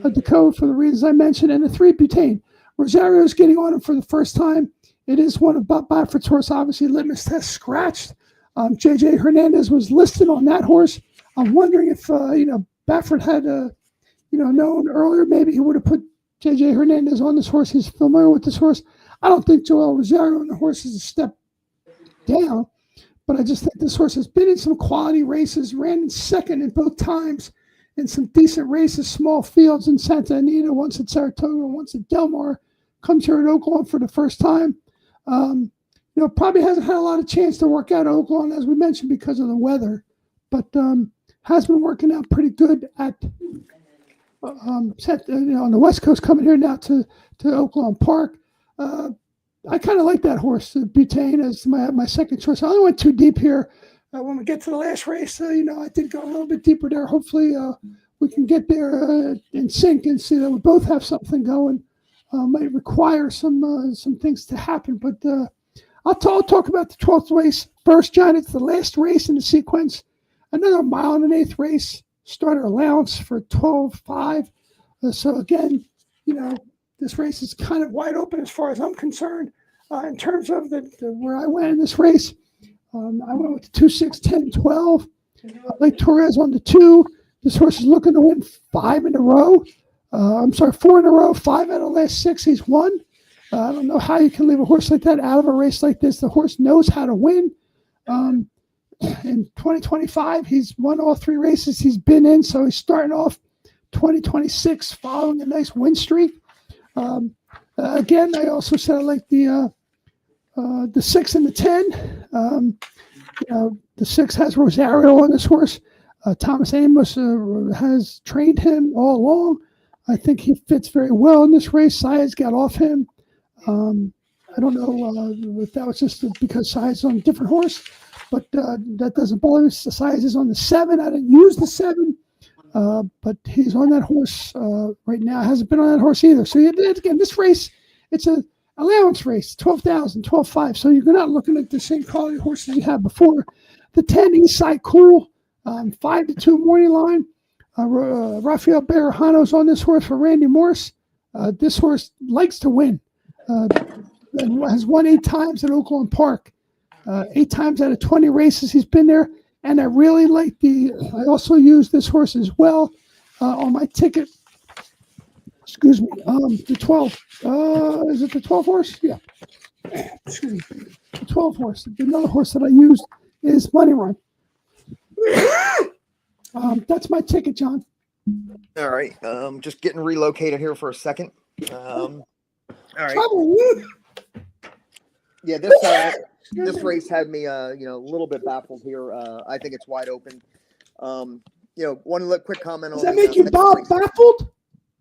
the code for the reasons I mentioned, and the 3, Butane. Rosario's getting on him for the first time. It is one of Bob Baffert's horse, obviously litmus test scratched. JJ Hernandez was listed on that horse. I'm wondering if Baffert had known earlier, maybe he would have put JJ Hernandez on this horse. He's familiar with this horse. I don't think Joel Rosario on the horse is a step down, but I just think this horse has been in some quality races, ran in 2nd in both times in some decent races, small fields in Santa Anita, once at Saratoga, once at Del Mar, comes here at Oaklawn for the first time. Probably hasn't had a lot of chance to work out at Oaklawn, as we mentioned, because of the weather, but has been working out pretty good at on the West Coast, coming here now to Oaklawn Park. I kind of like that horse, Butane, as my second choice. I only went too deep here. When we get to the last race, I did go a little bit deeper there. Hopefully, we can get there in sync and see that we both have something going. Might require some things to happen, but I'll talk about the 12th race first, John. It's the last race in the sequence. Another 1.125 race. Starter allowance for 12.5. So again, this race is kind of wide open as far as I'm concerned. In terms of where I went in this race, I went with the 2, 6, 10, 12. Lake Torres on the 2. This horse is looking to win 5 in a row. 4 in a row, 5 out of the last 6 he's won. I don't know how you can leave a horse like that out of a race like this. The horse knows how to win. In 2025, he's won all 3 races he's been in, so he's starting off 2026 following a nice win streak. Again, I also said I like the 6 and the 10. The 6 has Rosario on this horse. Thomas Amos has trained him all along. I think he fits very well in this race. Saez got off him. I don't know if that was just because Saez is on a different horse, but that doesn't bother me. Saez is on the 7. I didn't use the 7, but he's on that horse right now. Hasn't been on that horse either. So again, this race, it's a allowance race, 12,000, 12.5. So you're not looking at the same quality horses you had before. The 10, Eastside Cool, 5-2 morning line. Rafael Berajano's on this horse for Randy Morse. This horse likes to win. And has won 8 times at Oaklawn Park. 8 times out of 20 races he's been there. And I really like I also use this horse as well on my ticket. Excuse me. The 12. Is it the 12 horse? Yeah. Excuse me. The 12 horse. Another horse that I use is Money Run. That's my ticket, John. All right. Just getting relocated here for a second. All right. Yeah, this race had me a little bit baffled here. I think it's wide open. One quick comment on. Does that make you Bob baffled?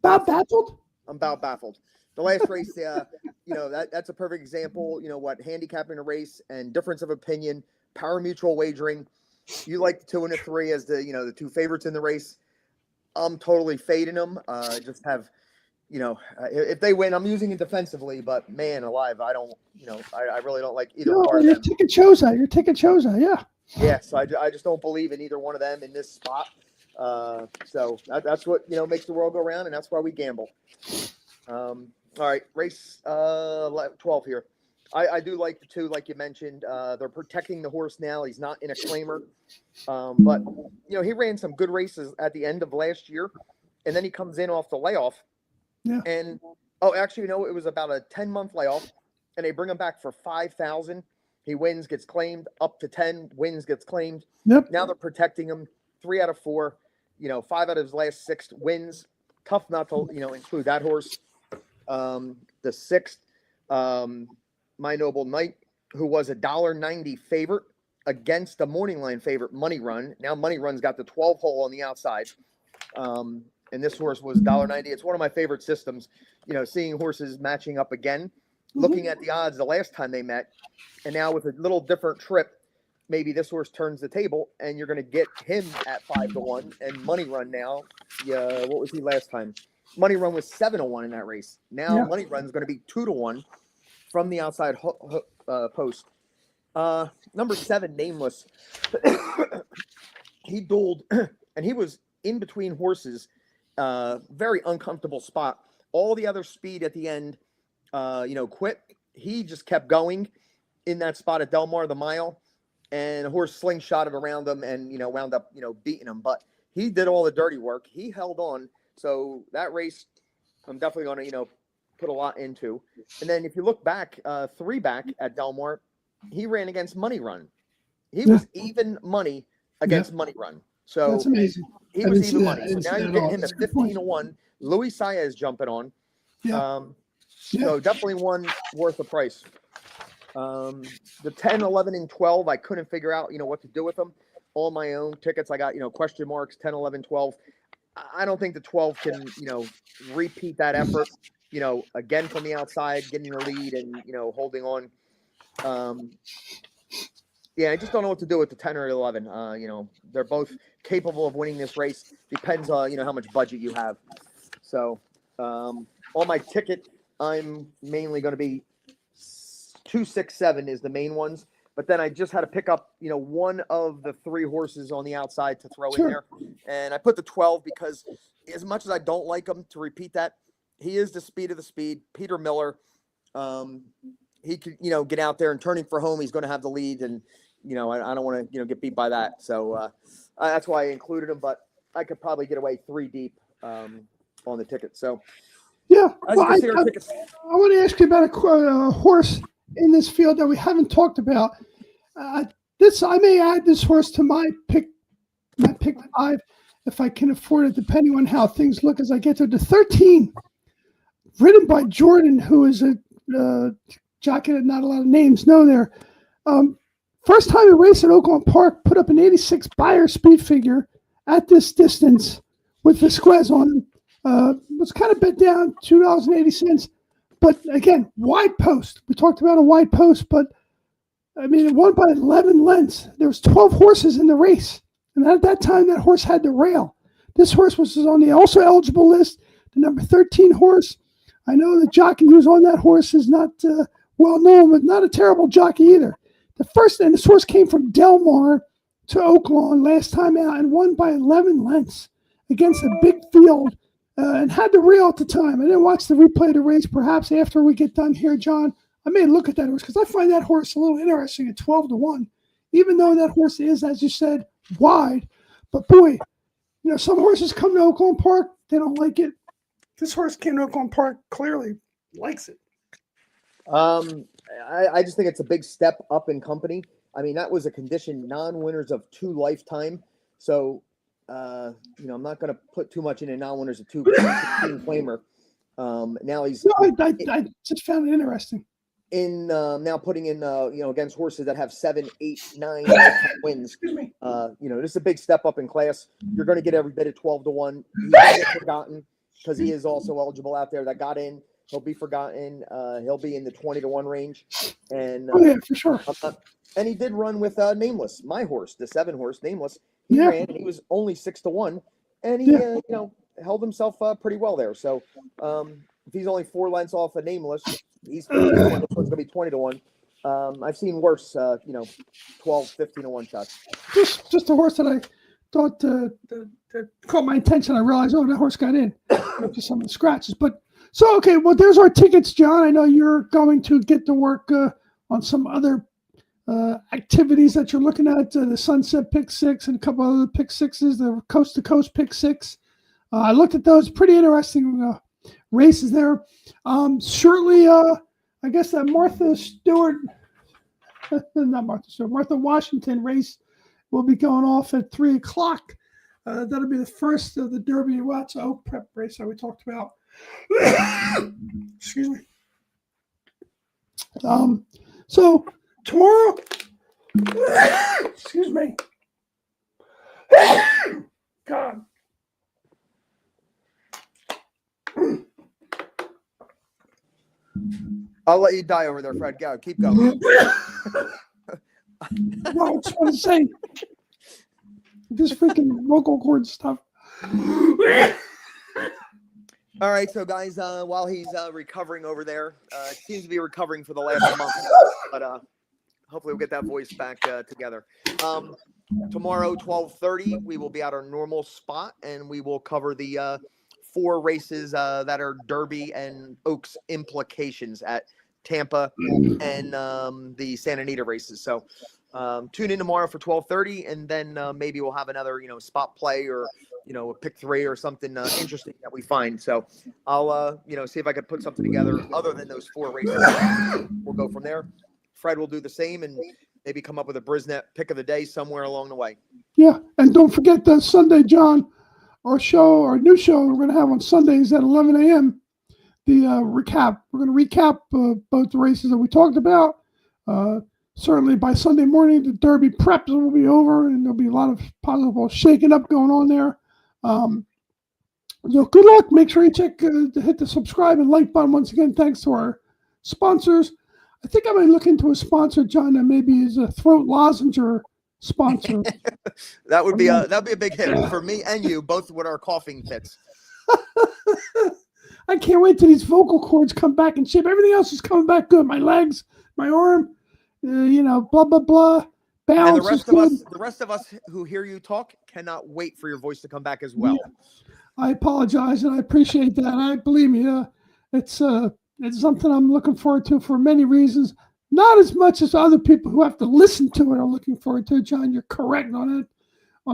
Bob baffled? I'm about baffled. The last race, that's a perfect example. What handicapping a race and difference of opinion, power mutual wagering. You like the 2 and the 3 as the 2 favorites in the race. I'm totally fading them. Just have. If they win, I'm using it defensively, but man alive, I don't, I really don't like either part of them. Ticket shows that. Your ticket shows that, yeah. Yeah, so I just don't believe in either one of them in this spot. So that's what, makes the world go round, and that's why we gamble. All right, race 12 here. I do like the 2, like you mentioned. They're protecting the horse now. He's not in a claimer. But, he ran some good races at the end of last year, and then he comes in off the layoff. Yeah. And it was about a 10-month layoff, and they bring him back for 5,000. He wins, gets claimed, up to 10, wins, gets claimed. Yep. Now they're protecting him 3 out of 4, 5 out of his last 6 wins. Tough not to, include that horse. The 6th, My Noble Knight, who was a $1.90 favorite against the morning line favorite, Money Run. Now Money Run's got the 12 hole on the outside. And this horse was $1.90. It's one of my favorite systems, seeing horses matching up again. looking at the odds the last time they met, and now with a little different trip, maybe this horse turns the table, and you're going to get him at 5-1. And Money Run now, yeah, what was he last time? Money Run was 7-1 in that race. Now Money Run's going to be 2-1 from the outside post. Number 7, Nameless. He dueled, and he was in between horses. Very uncomfortable spot. All the other speed at the end, quit. He just kept going in that spot at Del Mar, the mile, and the horse slingshotted around him and, wound up, beating him. But he did all the dirty work. He held on. So that race, I'm definitely going to, put a lot into. And then if you look back, 3 back at Del Mar, he ran against Money Run. He was even money against Money Run. So that's amazing. He was even money. So now you're getting him at 15-1. Luis Saez jumping on. So definitely one worth the price. The 10, 11, and 12, I couldn't figure out, what to do with them. All my own tickets, I got, question marks, 10, 11, 12. I don't think the 12 can, repeat that effort, again from the outside, getting the lead and, holding on. I just don't know what to do with the 10 or 11. They're both capable of winning this race. Depends on, how much budget you have. So on my ticket, I'm mainly going to be 2, 6, 7 is the main ones. But then I just had to pick up, one of the 3 horses on the outside to throw in there. And I put the 12 because as much as I don't like him to repeat that, he is the speed of the speed. Peter Miller, he could, get out there and turning for home. He's going to have the lead. And, I don't want to, get beat by that. So that's why I included him. But I could probably get away 3 deep on the ticket. So, well, I want to ask you about a horse in this field that we haven't talked about. I may add this horse to my pick 5 if I can afford it, depending on how things look as I get to the 13, ridden by Jordan, who is a jockey that not a lot of names know there. First time he raced at Oakland Park, put up an 86 Beyer speed figure at this distance with Vasquez on him. Was kind of bet down $2.80. But again, wide post. We talked about a wide post, but I mean, it won by 11 lengths. There was 12 horses in the race. And at that time, that horse had the rail. This horse was on the also eligible list, the number 13 horse. I know the jockey who's on that horse is not well known, but not a terrible jockey either. This horse came from Del Mar to Oaklawn last time out and won by 11 lengths against a big field and had the rail at the time. I didn't watch the replay of the race. Perhaps after we get done here, John, I may look at that horse because I find that horse a little interesting at 12-1, even though that horse is, as you said, wide. But boy, some horses come to Oakland Park, they don't like it. This horse came to Oakland Park, clearly likes it. I just think it's a big step up in company. I mean, that was a condition non-winners of 2 lifetime. So, I'm not going to put too much into non-winners of 2 claimer. Now he's. No, I just found it interesting. In now putting in against horses that have 7, 8, 9 wins. Excuse me. This is a big step up in class. You're going to get every bit at 12-1. He's going to get forgotten because he is also eligible out there that got in. He'll be forgotten. He'll be in the 20-1 range. And for sure. And he did run with Nameless, my horse, the 7 horse Nameless. He ran. And he was only 6-1, and he held himself pretty well there. So if he's only 4 lengths off of Nameless, he's 15-1. This one's going to be 20-1. I've seen worse, 12, 15-1 shots. Just a horse that I thought that caught my attention. I realized, that horse got in. Just some of the scratches. But so, okay, well, there's our tickets, John. I know you're going to get to work on some other activities that you're looking at, the Sunset Pick 6 and a couple other Pick 6s, the Coast to Coast Pick 6. I looked at those. Pretty interesting races there. Certainly, I guess that Martha Washington race will be going off at 3 o'clock. That'll be the first of the Derby and Watts Oak prep race that we talked about. Excuse me. So tomorrow, excuse me. God. I'll let you die over there, Fred. Go, keep going. Well, I just want to say this freaking vocal cord stuff. All right, so guys, while he's recovering over there, seems to be recovering for the last month, but hopefully we'll get that voice back together. Tomorrow, 12:30, we will be at our normal spot, and we will cover the 4 races that are Derby and Oaks implications at Tampa and the Santa Anita races. So tune in tomorrow for 12:30, and then maybe we'll have another, spot play or, a pick 3 or something interesting that we find. So I'll, see if I could put something together other than those 4 races. We'll go from there. Fred will do the same and maybe come up with a BRISnet pick of the day somewhere along the way. Yeah, and don't forget that Sunday, John, our new show we're going to have on Sundays at 11 a.m. The recap. We're going to recap both the races that we talked about. Certainly by Sunday morning, the Derby preps will be over, and there'll be a lot of possible shaking up going on there. So good luck. Make sure you hit the subscribe and like button. Once again, thanks to our sponsors. I think I might look into a sponsor, John, that maybe is a throat lozenge sponsor. That'd be a big hit for me and you, both with our coughing fits. I can't wait till these vocal cords come back in shape. Everything else is coming back good. My legs, my arm, blah blah blah. Balance. And the rest of us who hear you talk cannot wait for your voice to come back as well. Yeah. I apologize, and I appreciate that. I believe me, it's something I'm looking forward to for many reasons. Not as much as other people who have to listen to it are looking forward to it. John, you're correct on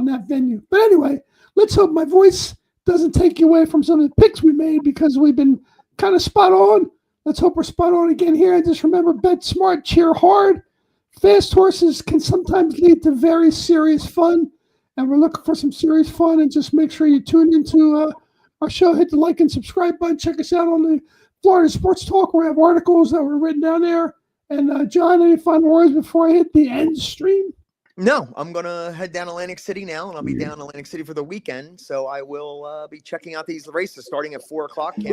that venue. But anyway, let's hope my voice doesn't take you away from some of the picks we made, because we've been kind of spot on. Let's hope we're spot on again here. And just remember, bet smart, cheer hard. Fast horses can sometimes lead to very serious fun, and we're looking for some serious fun. And just make sure you tune into our show. Hit the like and subscribe button. Check us out on the Florida Sports Talk. We have articles that were written down there. And John, any final words before I hit the end stream? No, I'm going to head down Atlantic City now, and I'll be down Atlantic City for the weekend. So I will be checking out these races starting at 4 o'clock. And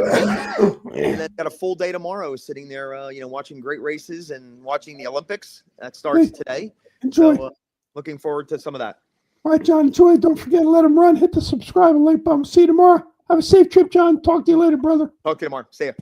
then got a full day tomorrow sitting there, watching great races and watching the Olympics. That starts today. Enjoy. So looking forward to some of that. All right, John, enjoy. Don't forget to let them run. Hit the subscribe and like button. See you tomorrow. Have a safe trip, John. Talk to you later, brother. Talk to you tomorrow. See ya.